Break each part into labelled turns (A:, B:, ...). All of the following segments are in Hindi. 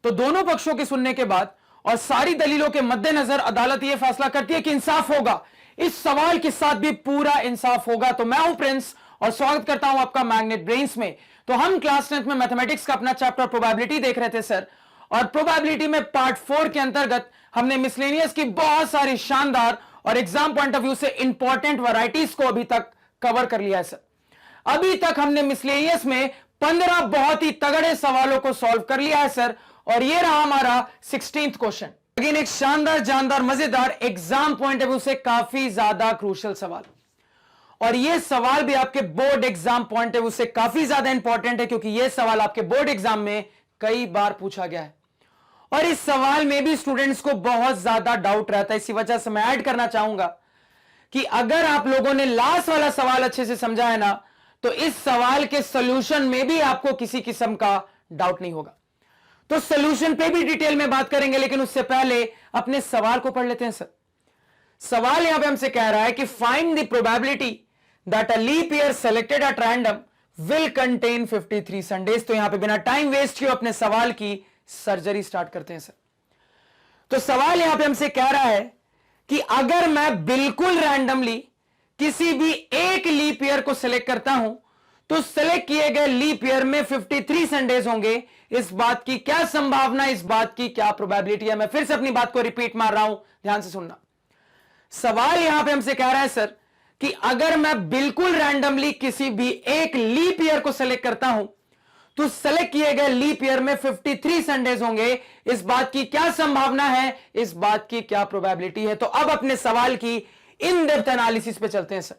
A: तो दोनों पक्षों के सुनने के बाद और सारी दलीलों के मद्देनजर अदालत यह फैसला करती है कि इंसाफ होगा, इस सवाल के साथ भी पूरा इंसाफ होगा। तो मैं हूं प्रिंस और स्वागत करता हूं आपका मैग्नेट ब्रेन्स में। तो हम क्लास 10 में मैथमेटिक्स का अपना चैप्टर प्रोबेबिलिटी देख रहे थे सर, और प्रोबेबिलिटी में पार्ट 4 के अंतर्गत हमने मिसलेनियस की बहुत सारी शानदार और एग्जाम पॉइंट ऑफ व्यू से इंपॉर्टेंट वैरायटीज को अभी तक कवर कर लिया है सर। अभी तक हमने मिसलेनियस में 15 बहुत ही तगड़े सवालों को सॉल्व कर लिया है सर, और ये रहा हमारा 16th क्वेश्चन। अगेन एक शानदार जानदार मजेदार एग्जाम पॉइंट ऑफ व्यू से काफी ज्यादा क्रूशियल सवाल, और ये सवाल भी आपके board exam point of view से काफी ज्यादा इंपॉर्टेंट है, क्योंकि ये सवाल आपके बोर्ड एग्जाम में कई बार पूछा गया है और इस सवाल में भी स्टूडेंट्स को बहुत ज्यादा डाउट रहता है। इसी वजह से मैं ऐड करना चाहूंगा कि अगर आप लोगों ने लास्ट वाला सवाल अच्छे से समझा है ना, तो इस सवाल के सॉल्यूशन में भी आपको किसी किस्म का डाउट नहीं होगा। तो सॉल्यूशन पे भी डिटेल में बात करेंगे, लेकिन उससे पहले अपने सवाल को पढ़ लेते हैं सर। सवाल यहां पे हमसे कह रहा है कि find the probability that a leap year selected at random will contain 53 Sundays. तो यहां पे बिना टाइम वेस्ट किए अपने सवाल की सर्जरी स्टार्ट करते हैं सर। तो सवाल यहां पे हमसे कह रहा है कि अगर मैं बिल्कुल रैंडमली किसी भी एक लीप ईयर को सिलेक्ट करता हूं, तो सिलेक्ट किए गए लीप ईयर में 53 संडेज होंगे। इस बात की क्या संभावना, इस बात की क्या प्रोबेबिलिटी है? मैं फिर से अपनी बात को रिपीट मार रहा हूं, ध्यान से सुनना। सवाल यहां पे हमसे कह रहा है सर कि अगर मैं बिल्कुल रैंडमली किसी भी एक लीप ईयर को सिलेक्ट करता हूं, तो सेलेक्ट किए गए लीप ईयर में 53 संडेज होंगे। इस बात की क्या संभावना है, इस बात की क्या प्रोबेबिलिटी है? तो अब अपने सवाल की इन डेप्थ एनालिसिस पे चलते हैं सर।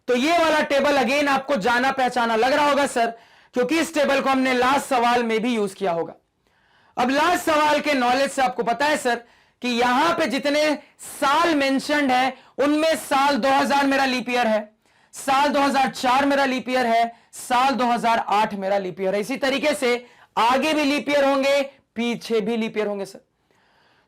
A: तो ये वाला टेबल अगेन आपको जाना पहचाना लग रहा होगा सर, क्योंकि इस टेबल को हमने लास्ट सवाल में भी यूज किया होगा। अब लास्ट सवाल के नॉलेज से आपको पता है सर कि यहां पे जितने साल मेंशन्ड है, उनमें साल 2000 मेरा लीप ईयर है, साल 2004 मेरा लीप ईयर है, साल 2008 मेरा लीप ईयर है। इसी तरीके से आगे भी लीप ईयर होंगे, पीछे भी लीप ईयर होंगे सर।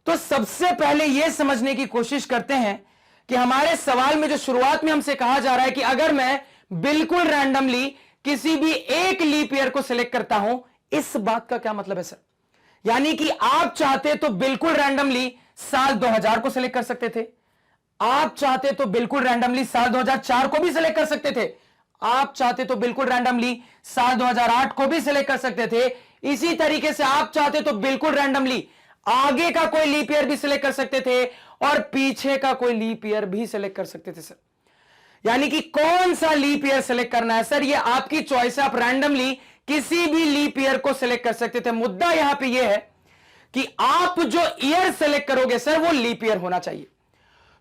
A: तो सबसे पहले यह समझने की कोशिश करते हैं कि हमारे सवाल में जो शुरुआत में हमसे कहा जा रहा है कि अगर मैं बिल्कुल रैंडमली किसी भी एक लीप ईयर को सिलेक्ट करता हूं, इस बात का क्या मतलब है सर? यानी कि आप चाहते तो बिल्कुल रैंडमली साल 2000 को सिलेक्ट कर सकते थे, आप चाहते तो बिल्कुल रैंडमली साल 2004 को भी सिलेक्ट कर सकते थे, आप चाहते तो बिल्कुल रैंडमली साल 2008 को भी सिलेक्ट कर सकते थे। इसी तरीके से आप चाहते तो बिल्कुल रैंडमली आगे का कोई लीप ईयर भी सिलेक्ट कर सकते थे और पीछे का कोई लीप ईयर भी सिलेक्ट कर सकते थे सर। यानी कि कौन सा लीप ईयर सिलेक्ट करना है सर, ये आपकी चॉइस है। आप रैंडमली किसी भी लीप ईयर को सिलेक्ट कर सकते थे। मुद्दा यहां पे ये है कि आप जो ईयर सिलेक्ट करोगे सर, वो लीप ईयर होना चाहिए।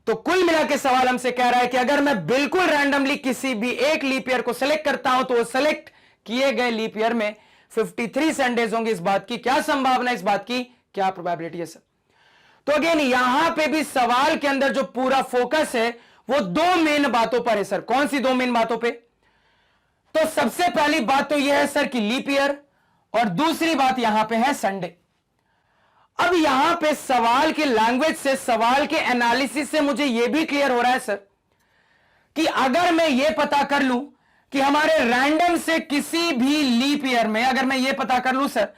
A: तो कुल मिला के सवाल हमसे कह रहा है कि अगर मैं बिल्कुल रैंडमली किसी भी एक लीप ईयर को सिलेक्ट करता हूं, तो वो सिलेक्ट किए गए लीप ईयर में 53 संडेज होंगे। इस बात की क्या संभावना, इस बात की क्या प्रोबेबिलिटी है सर? तो अगेन यहां पे भी सवाल के अंदर जो पूरा फोकस है वो दो मेन बातों पर है सर। कौन सी दो मेन बातों पे? तो सबसे पहली बात तो यह है सर कि लीप ईयर, और दूसरी बात यहां पे है संडे। अब यहां पे सवाल के लैंग्वेज से, सवाल के एनालिसिस से मुझे यह भी क्लियर हो रहा है सर कि अगर मैं यह पता कर लूं कि हमारे रैंडम से किसी भी लीप ईयर में, अगर मैं यह पता कर लूं सर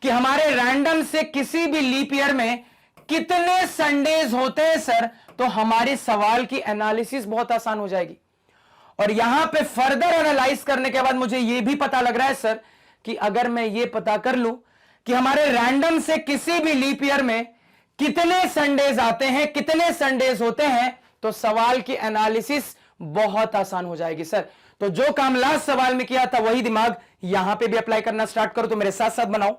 A: कि हमारे रैंडम से किसी भी लीप ईयर में कितने संडेज होते हैं सर, तो हमारे सवाल की एनालिसिस बहुत आसान हो जाएगी। और यहां पे फर्दर एनालाइज करने के बाद मुझे यह भी पता लग रहा है सर कि अगर मैं यह पता कर लूं कि हमारे रैंडम से किसी भी लीप ईयर में कितने संडेज आते हैं, कितने संडेज होते हैं, तो सवाल की एनालिसिस बहुत आसान हो जाएगी सर। तो जो काम लास्ट सवाल में किया था वही दिमाग यहां पे भी अप्लाई करना स्टार्ट करो। तो मेरे साथ साथ बनाओ।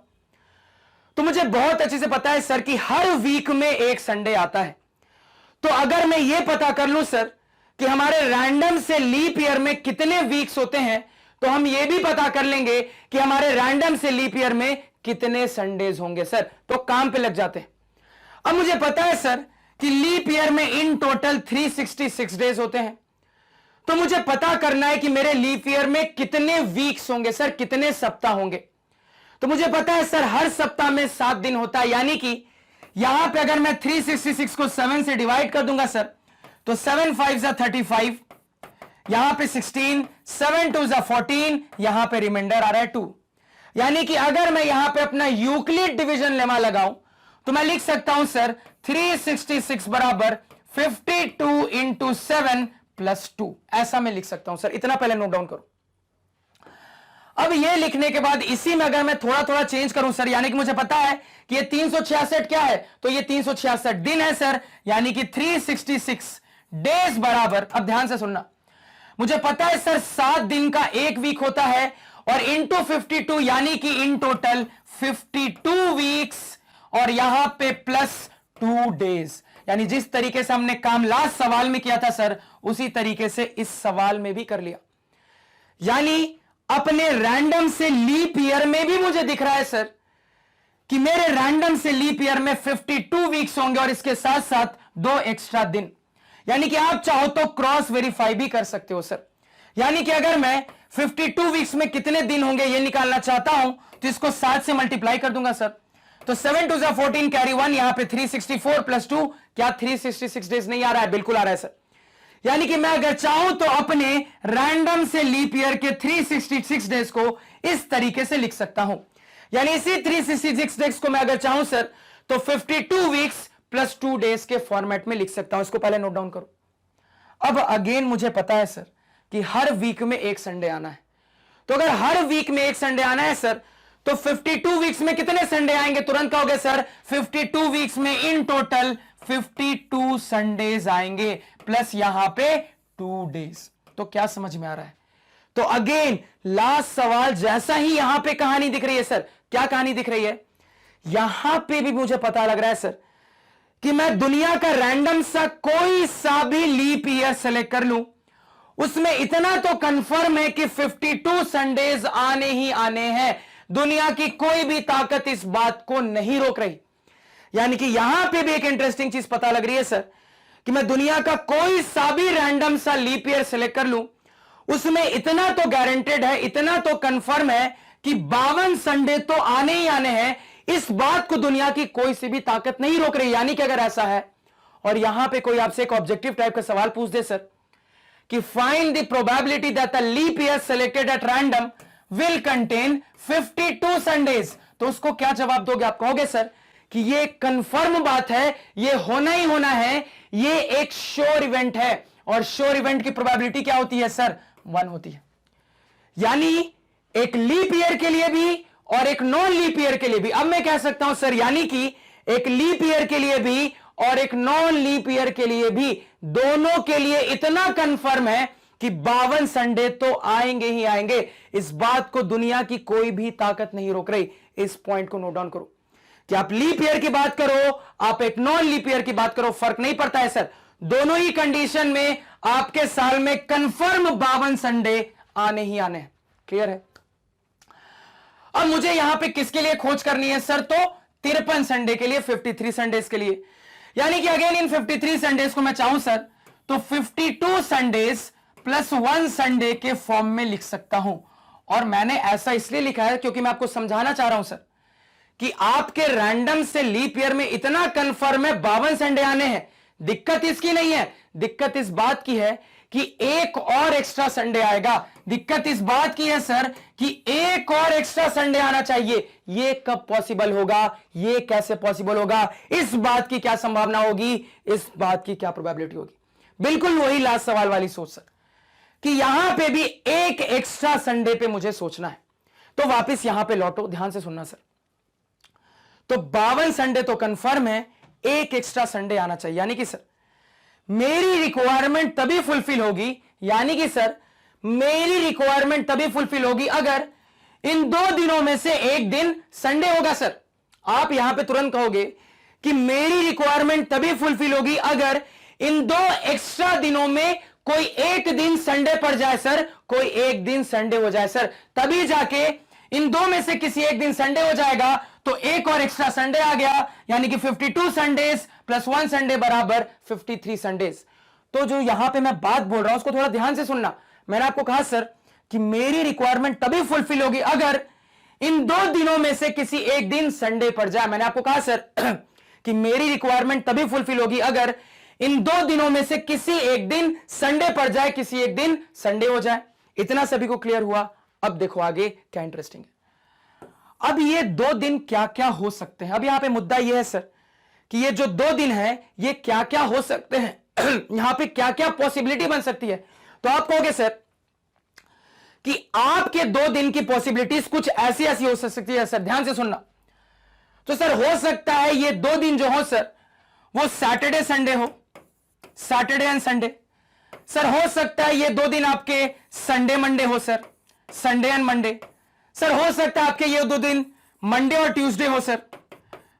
A: तो मुझे बहुत अच्छे से पता है सर कि हर वीक में एक संडे आता है। तो अगर मैं यह पता कर लूं सर कि हमारे रैंडम से लीप ईयर में कितने वीक्स होते हैं, तो हम यह भी पता कर लेंगे कि हमारे रैंडम से लीप ईयर में कितने संडेज होंगे सर। तो काम पे लग जाते हैं। अब मुझे पता है सर कि लीप ईयर में इन टोटल 366 डेज होते हैं। तो मुझे पता करना है कि मेरे लीप ईयर में कितने वीक्स होंगे सर, कितने सप्ताह होंगे। तो मुझे पता है सर हर सप्ताह में 7 दिन होता है, यानी कि यहां पे अगर मैं 366 को 7 से डिवाइड कर दूंगा सर, तो 7 5 35, यहां पे 16, 7 2 14, यहां पे रिमाइंडर आ रहा है 2। यानी कि अगर मैं यहां पे अपना यूक्लिड डिवीजन लेमा लगाऊं तो मैं लिख सकता हूं सर 366 बराबर 52 इंटू 7 प्लस 2, ऐसा मैं लिख सकता हूं सर। इतना पहले नोट डाउन करो। अब ये लिखने के बाद इसी में अगर मैं थोड़ा थोड़ा चेंज करूं सर, यानी कि मुझे पता है कि ये 366 क्या है, तो ये 366 दिन है सर, यानी कि 366 डेज बराबर, अब ध्यान से सुनना, मुझे पता है सर 7 दिन का एक वीक होता है और इंटू 52 यानी कि इन टोटल 52 वीक्स और यहां पे प्लस 2 डेज। यानी जिस तरीके से हमने काम लास्ट सवाल में किया था सर, उसी तरीके से इस सवाल में भी कर लिया। यानी अपने रैंडम से लीप ईयर में भी मुझे दिख रहा है सर कि मेरे रैंडम से लीप ईयर में 52 वीक्स होंगे और इसके साथ साथ 2 एक्स्ट्रा दिन। यानी कि आप चाहो तो क्रॉस वेरीफाई भी कर सकते हो सर। यानी कि अगर मैं 52 वीक्स में कितने दिन होंगे ये निकालना चाहता हूं तो इसको 7 से मल्टीप्लाई कर दूंगा सर। तो 7 2 14 कैरी 1, यहां पे 364 प्लस 2, क्या 366 डेज नहीं आ रहा है? बिल्कुल आ रहा है सर। यानी कि मैं अगर चाहूं तो अपने रैंडम से लीप ईयर के 366 डेज को इस तरीके से लिख सकता हूं। यानी इसी 366 डेज को मैं अगर चाहूं सर तो 52 वीक्स प्लस 2 डेज के फॉर्मेट में लिख सकता हूं। इसको पहले नोट डाउन करो। अब अगेन मुझे पता है सर कि हर वीक में एक संडे आना है, तो अगर हर वीक में एक संडे आना है सर तो 52 वीक्स में कितने संडे आएंगे? तुरंत कहोगे सर 52 वीक्स में इन टोटल 52 संडेज आएंगे प्लस यहां पे 2 डेज। तो क्या समझ में आ रहा है? तो अगेन लास्ट सवाल जैसा ही यहां पे कहानी दिख रही है सर। क्या कहानी दिख रही है? यहां पे भी मुझे पता लग रहा है सर कि मैं दुनिया का रैंडम सा कोई सा भी लीप ईयर सेलेक्ट कर लूं, उसमें इतना तो कंफर्म है कि 52 संडेज आने ही आने हैं। दुनिया की कोई भी ताकत इस बात को नहीं रोक रही। यानी कि यहां पे भी एक इंटरेस्टिंग चीज पता लग रही है सर कि मैं दुनिया का कोई सा भी रैंडम सा लीप ईयर सेलेक्ट कर लूं, उसमें इतना तो गारंटेड है, इतना तो कंफर्म है कि 52 संडे तो आने ही आने हैं। इस बात को दुनिया की कोई सी भी ताकत नहीं रोक रही। यानी कि अगर ऐसा है और यहां पे कोई आपसे एक ऑब्जेक्टिव टाइप का सवाल पूछ दे सर कि find the probability that the leap year selected at random will contain 52 Sundays, तो उसको क्या जवाब दोगे? आप कहोगे सर कि ये कंफर्म बात है, ये होना ही होना है, ये एक श्योर इवेंट है। और श्योर इवेंट की प्रोबेबिलिटी क्या होती है सर? 1 होती है। यानी एक लीप ईयर के लिए भी और एक नॉन लीप ईयर के लिए भी। अब मैं कह सकता हूं सर यानी कि एक लीप ईयर के लिए भी और एक नॉन लीप ईयर के लिए भी, दोनों के लिए इतना कंफर्म है कि 52 संडे तो आएंगे ही आएंगे। इस बात को दुनिया की कोई भी ताकत नहीं रोक रही। इस पॉइंट को नोट डाउन करो कि आप लीप ईयर की बात करो, आप एक नॉन लीप ईयर की बात करो, फर्क नहीं पड़ता है सर। दोनों ही कंडीशन में आपके साल में कंफर्म 52 संडे आने ही आने हैं। क्लियर है? अब मुझे यहां पे किसके लिए खोज करनी है सर? तो 53 संडे के लिए, 53 संडेज के लिए। यानी कि अगेन इन 53 संडेज को मैं चाहूं सर तो 52 संडेज प्लस 1 संडे के फॉर्म में लिख सकता हूं। और मैंने ऐसा इसलिए लिखा है क्योंकि मैं आपको समझाना चाह रहा हूं सर कि आपके रैंडम से लीप ईयर में इतना कंफर्म है 52 संडे आने हैं। दिक्कत इसकी नहीं है, दिक्कत इस बात की है कि एक और एक्स्ट्रा संडे आएगा। दिक्कत इस बात की है सर कि एक और एक्स्ट्रा संडे आना चाहिए। ये कब पॉसिबल होगा? ये कैसे पॉसिबल होगा? इस बात की क्या संभावना होगी? इस बात की क्या प्रोबेबिलिटी होगी? बिल्कुल वही लास्ट सवाल वाली सोच सर कि यहां पे भी एक एक्स्ट्रा संडे पे मुझे सोचना है। तो वापस यहां पे लौटो, ध्यान से सुनना सर। तो 52 संडे तो कंफर्म है, एक एक्स्ट्रा संडे आना चाहिए। यानी कि सर मेरी रिक्वायरमेंट तभी फुलफिल होगी, यानी कि सर मेरी रिक्वायरमेंट तभी फुलफिल होगी अगर इन 2 दिनों में से एक दिन संडे होगा सर। आप यहां पे तुरंत कहोगे कि मेरी रिक्वायरमेंट तभी फुलफिल होगी अगर इन 2 एक्स्ट्रा दिनों में कोई एक दिन संडे पड़ जाए सर, कोई एक दिन संडे हो जाए सर, तभी जाके इन 2 में से किसी एक दिन संडे हो जाएगा। तो एक और एक्स्ट्रा संडे आ गया, यानी कि 52 संडेज प्लस 1 संडे बराबर 53 संडेज। तो जो यहां पे मैं बात बोल रहा हूं उसको थोड़ा ध्यान से सुनना। मैंने आपको कहा सर कि मेरी रिक्वायरमेंट तभी फुलफिल होगी अगर इन 2 दिनों में से किसी एक दिन संडे पड़ जाए। मैंने आपको कहा सर कि मेरी रिक्वायरमेंट तभी फुलफिल होगी अगर इन 2 दिनों में से किसी एक दिन संडे पड़ जाए, किसी एक दिन संडे हो जाए। इतना सभी को क्लियर हुआ? अब देखो आगे क्या इंटरेस्टिंग है। अब ये 2 दिन क्या क्या हो सकते हैं? अब यहां पे मुद्दा यह है सर कि ये जो 2 दिन है ये क्या क्या हो सकते हैं यहां पे क्या क्या पॉसिबिलिटी बन सकती है। तो आप कहोगे सर कि आपके 2 दिन की पॉसिबिलिटीज कुछ ऐसी ऐसी हो सकती है सर, ध्यान से सुनना। तो सर हो सकता है ये 2 दिन जो हो सर वो सैटरडे संडे हो, सैटरडे एंड संडे। सर हो सकता है ये 2 दिन आपके संडे मंडे हो sir, Sunday and Monday. Sir हो सकता है आपके ये 2 दिन मंडे और ट्यूसडे हो सर।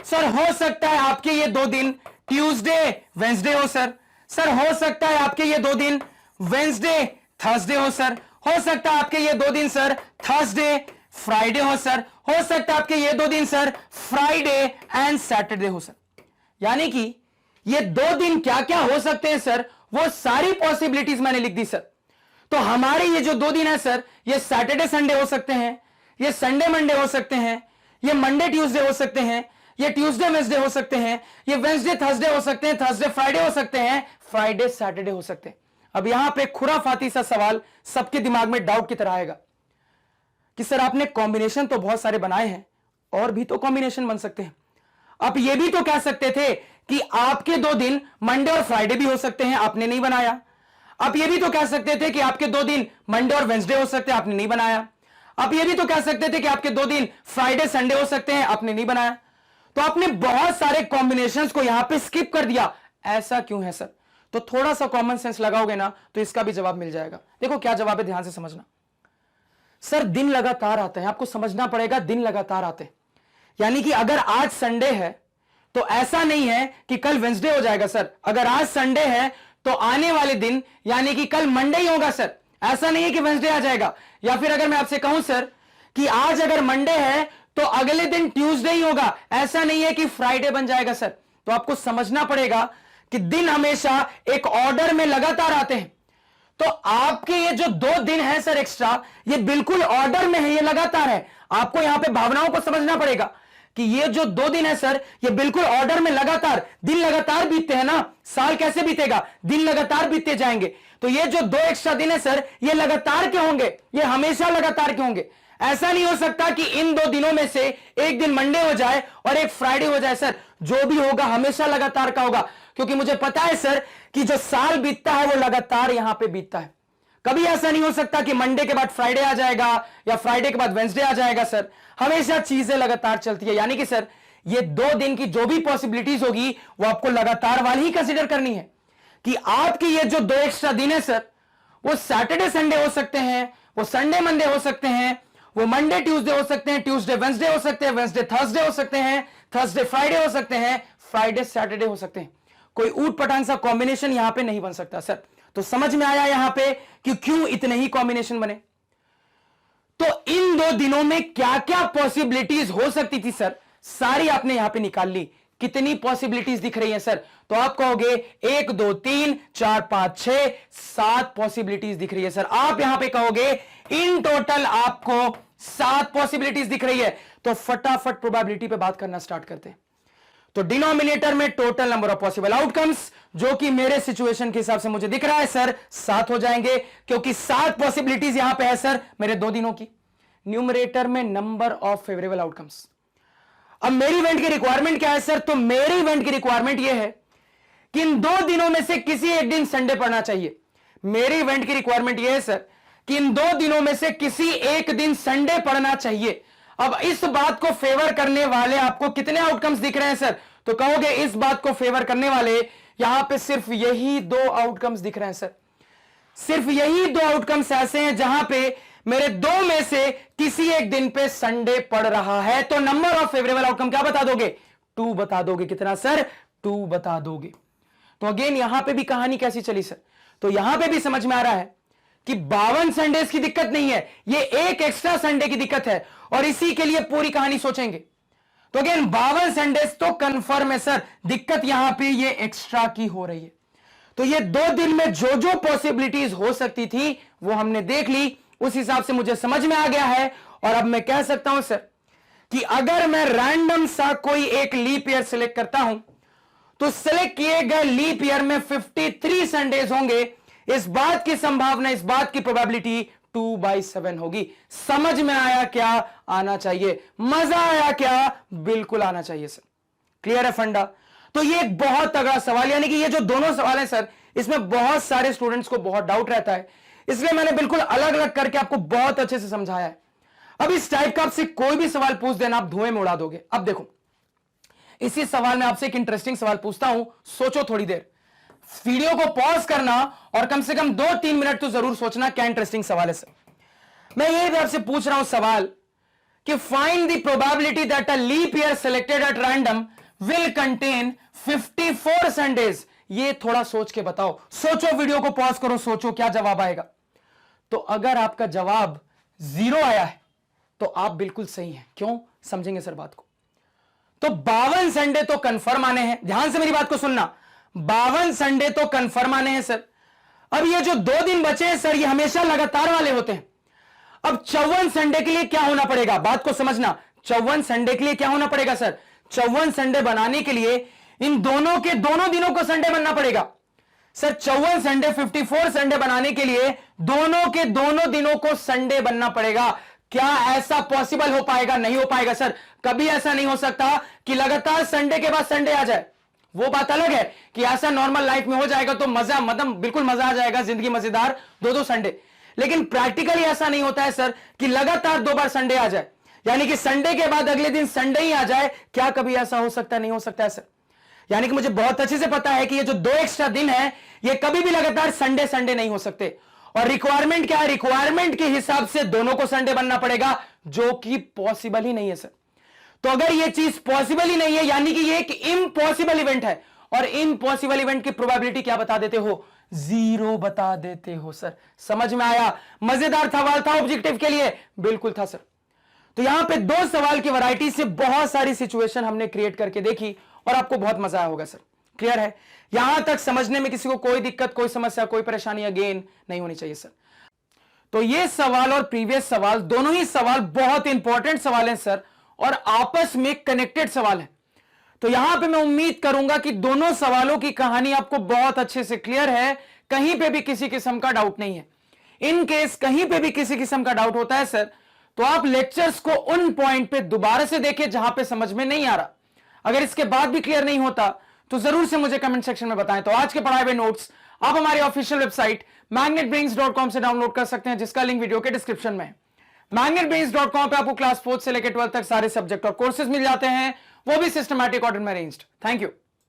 A: सर हो सकता है आपके ये 2 दिन ट्यूसडे वेंसडे हो सर। सर हो सकता है आपके ये 2 दिन वेंसडे थर्सडे हो सर। हो सकता है आपके ये 2 दिन सर थर्सडे फ्राइडे हो सर। हो सकता है आपके ये 2 दिन सर फ्राइडे एंड सैटरडे हो सर। यानी कि ये 2 दिन क्या क्या हो सकते हैं सर, वो सारी पॉसिबिलिटीज मैंने लिख दी सर। तो हमारे ये जो 2 दिन है सर, ये सैटरडे संडे हो सकते हैं, ये संडे मंडे हो सकते हैं, ये मंडे ट्यूसडे हो सकते हैं, ये ट्यूसडे वेंसडे हो सकते हैं, ये वेंसडे थर्सडे हो सकते हैं, थर्सडे फ्राइडे हो सकते हैं, फ्राइडे सैटरडे हो सकते हैं। अब यहां पे खुराफाती सा सवाल सबके दिमाग में डाउट की तरह आएगा कि सर आपने कॉम्बिनेशन तो बहुत सारे बनाए हैं, और भी तो कॉम्बिनेशन बन सकते हैं। आप ये भी तो कह सकते थे कि आपके 2 दिन मंडे और फ्राइडे भी हो सकते हैं, आपने नहीं बनाया। आप ये भी तो कह सकते थे कि आपके 2 दिन मंडे और वेंसडे हो सकते हैं, आपने नहीं बनाया। आप ये भी तो कह सकते थे कि आपके 2 दिन फ्राइडे संडे हो सकते हैं, आपने नहीं बनाया। तो आपने बहुत सारे कॉम्बिनेशंस को यहां पे स्किप कर दिया। ऐसा क्यों है सर? तो थोड़ा सा कॉमन सेंस लगाओगे ना तो इसका भी जवाब मिल जाएगा। देखो क्या जवाब है, ध्यान से समझना। सर दिन लगातार आते हैं, आपको समझना पड़ेगा, दिन लगातार आते हैं। यानी कि अगर आज संडे है तो ऐसा नहीं है कि कल वेंसडे हो जाएगा सर। अगर आज संडे है तो आने वाले दिन यानी कि कल मंडे ही होगा सर। ऐसा नहीं है कि वेंसडे आ जाएगा। या फिर अगर मैं आपसे कहूं सर कि आज अगर मंडे है तो अगले दिन ट्यूसडे ही होगा, ऐसा नहीं है कि फ्राइडे बन जाएगा सर। तो आपको समझना पड़ेगा कि दिन हमेशा एक ऑर्डर में लगातार आते हैं। तो आपके ये जो 2 दिन है सर एक्स्ट्रा, ये बिल्कुल ऑर्डर में है, ये लगातार है। आपको यहां पे भावनाओं को समझना पड़ेगा कि ये जो 2 दिन है सर, ये बिल्कुल ऑर्डर में लगातार, दिन लगातार बीतते हैं ना, साल कैसे बीतेगा, दिन लगातार बीतते जाएंगे। तो ये जो 2 एक्स्ट्रा दिन है सर, ये लगातार के होंगे, ये हमेशा लगातार के होंगे। ऐसा नहीं हो सकता कि इन 2 दिनों में से एक दिन मंडे हो जाए और एक फ्राइडे हो जाए सर। जो भी होगा हमेशा लगातार का होगा, क्योंकि मुझे पता है सर कि जो साल बीतता है वो लगातार यहां पे बीतता है। कभी ऐसा नहीं हो सकता कि मंडे के बाद फ्राइडे आ जाएगा या फ्राइडे के बाद वेंसडे आ जाएगा सर। हमेशा चीजें लगातार चलती है। यानी कि सर ये 2 दिन की जो भी पॉसिबिलिटीज होगी वो आपको लगातार वाली ही कंसीडर करनी है कि आपके ये जो 2 एक्स्ट्रा दिन है सर, वो सैटरडे संडे हो सकते हैं, वो संडे मंडे हो सकते हैं, वो मंडे ट्यूसडे हो सकते हैं, ट्यूसडे वेंसडे हो सकते हैं, वेंसडे थर्सडे हो सकते हैं, थर्सडे फ्राइडे हो सकते हैं, फ्राइडे सैटरडे हो सकते हैं। कोई ऊट पटांग सा कॉम्बिनेशन यहां पे नहीं बन सकता सर। तो समझ में आया यहां पे कि क्यों इतने ही कॉम्बिनेशन बने। तो इन 2 दिनों में क्या क्या पॉसिबिलिटीज हो सकती थी सर, सारी आपने यहां पे निकाल ली। कितनी पॉसिबिलिटीज दिख रही हैं सर? तो आप कहोगे 1 2 3 4 5 6 7 पॉसिबिलिटीज दिख रही है सर। आप यहां पे कहोगे इन टोटल आपको 7 पॉसिबिलिटीज दिख रही है। तो फटाफट प्रोबेबिलिटी पे बात करना स्टार्ट करते हैं। तो डिनोमिनेटर में total number of possible outcomes, जो कि मेरे सिचुएशन के हिसाब से मुझे दिख रहा है सर 7 हो जाएंगे, क्योंकि 7 पॉसिबिलिटीज यहां पे है सर मेरे 2 दिनों की। न्यूमरेटर में नंबर ऑफ फेवरेबल आउटकम्स। अब मेरी इवेंट की रिक्वायरमेंट क्या है सर? तो मेरी इवेंट की रिक्वायरमेंट यह है कि इन 2 दिनों में से किसी एक दिन संडे पड़ना चाहिए। मेरी इवेंट की रिक्वायरमेंट यह है सर कि इन 2 दिनों में से किसी एक दिन संडे पड़ना चाहिए। अब इस बात को फेवर करने वाले आपको कितने आउटकम्स दिख रहे हैं सर? तो कहोगे इस बात को फेवर करने वाले यहां पे सिर्फ यही 2 आउटकम्स दिख रहे हैं सर। सिर्फ यही 2 आउटकम्स ऐसे हैं जहां पे मेरे 2 में से किसी एक दिन पे संडे पड़ रहा है। तो नंबर ऑफ फेवरेबल आउटकम क्या बता दोगे? 2 बता दोगे। कितना सर? 2 बता दोगे। तो अगेन यहां पे भी कहानी कैसी चली सर? तो यहां पे भी समझ में आ रहा है कि 52 संडेज की दिक्कत नहीं है, ये एक एक्स्ट्रा संडे की दिक्कत है, और इसी के लिए पूरी कहानी सोचेंगे। तो अगेन 52 संडेज तो कंफर्म है सर, दिक्कत यहां पे ये एक्स्ट्रा की हो रही है। तो ये 2 दिन में जो जो पॉसिबिलिटीज हो सकती थी वो हमने देख ली, उस हिसाब से मुझे समझ में आ गया है। और अब मैं कह सकता हूं सर कि अगर मैं रैंडम सा कोई एक लीप ईयर सिलेक्ट करता हूं तो सिलेक्ट किए गए लीप ईयर में 53 संडेज होंगे। इस बात की संभावना, इस बात की प्रोबेबिलिटी 2/7 होगी। समझ में आया क्या? आना चाहिए। मजा आया क्या? बिल्कुल आना चाहिए सर। क्लियर है फंडा? तो ये एक बहुत तगड़ा सवाल, यानी कि ये जो दोनों सवाल है सर, इसमें बहुत सारे स्टूडेंट्स को बहुत डाउट रहता है, इसलिए मैंने बिल्कुल अलग अलग करके आपको बहुत अच्छे से समझाया है। अब इस टाइप का आपसे कोई भी सवाल पूछ देना, आप धुएं में उड़ा दोगे। अब देखो, इसी सवाल में आपसे एक इंटरेस्टिंग सवाल पूछता हूं, सोचो थोड़ी देर, वीडियो को पॉज करना और कम से कम 2-3 मिनट तो जरूर सोचना क्या इंटरेस्टिंग सवाल है सर। मैं ये भी आपसे पूछ रहा हूं सवाल कि find the probability that a leap year selected at random will contain 54 Sundays. ये थोड़ा सोच के बताओ, सोचो, वीडियो को पॉज करो, सोचो क्या जवाब आएगा। तो अगर आपका जवाब 0 आया है तो आप बिल्कुल सही हैं। क्यों? समझेंगे सर बात को। तो 52 संडे तो कंफर्म आने हैं, ध्यान से मेरी बात को सुनना, 52 संडे तो कंफर्म आने हैं सर। अब ये जो 2 दिन बचे हैं सर, ये हमेशा लगातार वाले होते हैं। अब 54 संडे के लिए क्या होना पड़ेगा? बात को समझना, 54 संडे के लिए क्या होना पड़ेगा सर? 54 संडे बनाने के लिए इन दोनों के दोनों दिनों को संडे बनना पड़ेगा सर। 54 संडे 54 संडे बनाने के लिए दोनों के दोनों दिनों को संडे बनना पड़ेगा। क्या ऐसा पॉसिबल हो पाएगा? नहीं हो पाएगा सर। कभी ऐसा नहीं हो सकता कि लगातार संडे के बाद संडे आ जाए। वो बात अलग है कि ऐसा नॉर्मल लाइफ में हो जाएगा तो मजा, मतलब बिल्कुल मजा आ जाएगा, जिंदगी मजेदार, 2-2 संडे। लेकिन प्रैक्टिकली ऐसा नहीं होता है सर कि लगातार 2 बार संडे आ जाए, यानी कि संडे के बाद अगले दिन संडे ही आ जाए। क्या कभी ऐसा हो सकता है? नहीं हो सकता है सर। यानी कि मुझे बहुत अच्छे से पता है कि ये जो 2 एक्स्ट्रा दिन है, ये कभी भी लगातार संडे संडे नहीं हो सकते। और रिक्वायरमेंट क्या है? रिक्वायरमेंट के हिसाब से दोनों को संडे बनना पड़ेगा, जो कि पॉसिबल ही नहीं है सर। तो अगर ये चीज पॉसिबल ही नहीं है, यानी कि ये एक इम्पॉसिबल इवेंट है। और इम्पॉसिबल इवेंट की प्रोबेबिलिटी क्या बता देते हो? 0 बता देते हो सर। समझ में आया? मजेदार सवाल था ऑब्जेक्टिव के लिए? बिल्कुल था सर। तो यहां पे 2 सवाल की वैरायटी से बहुत सारी सिचुएशन हमने क्रिएट करके देखी और आपको बहुत मजा आया होगा सर। क्लियर है? यहां तक समझने में किसी को कोई दिक्कत, कोई समस्या, कोई परेशानी अगेन नहीं होनी चाहिए सर। तो ये सवाल और प्रीवियस सवाल, दोनों ही सवाल बहुत इंपॉर्टेंट सवाल हैं सर, और आपस में कनेक्टेड सवाल है। तो यहां पे मैं उम्मीद करूंगा कि दोनों सवालों की कहानी आपको बहुत अच्छे से क्लियर है, कहीं पे भी किसी किस्म का डाउट नहीं है। इन केस कहीं पे भी किसी किस्म का डाउट होता है सर, तो आप लेक्चर्स को उन पॉइंट पे दोबारा से देखें जहां पे समझ में नहीं आ रहा। अगर इसके बाद भी क्लियर नहीं होता तो जरूर से मुझे कमेंट सेक्शन में बताएं। तो आज के पढ़ाए हुए नोट्स आप हमारी ऑफिशियल वेबसाइट magnetbrains.com से डाउनलोड कर सकते हैं, जिसका लिंक वीडियो के डिस्क्रिप्शन में है। magnetbrains.com पे आपको क्लास 4 से लेकर 12 तक सारे सब्जेक्ट और कोर्सेज मिल जाते हैं, वो भी सिस्टमैटिक ऑर्डर में अरेंज्ड। Thank you.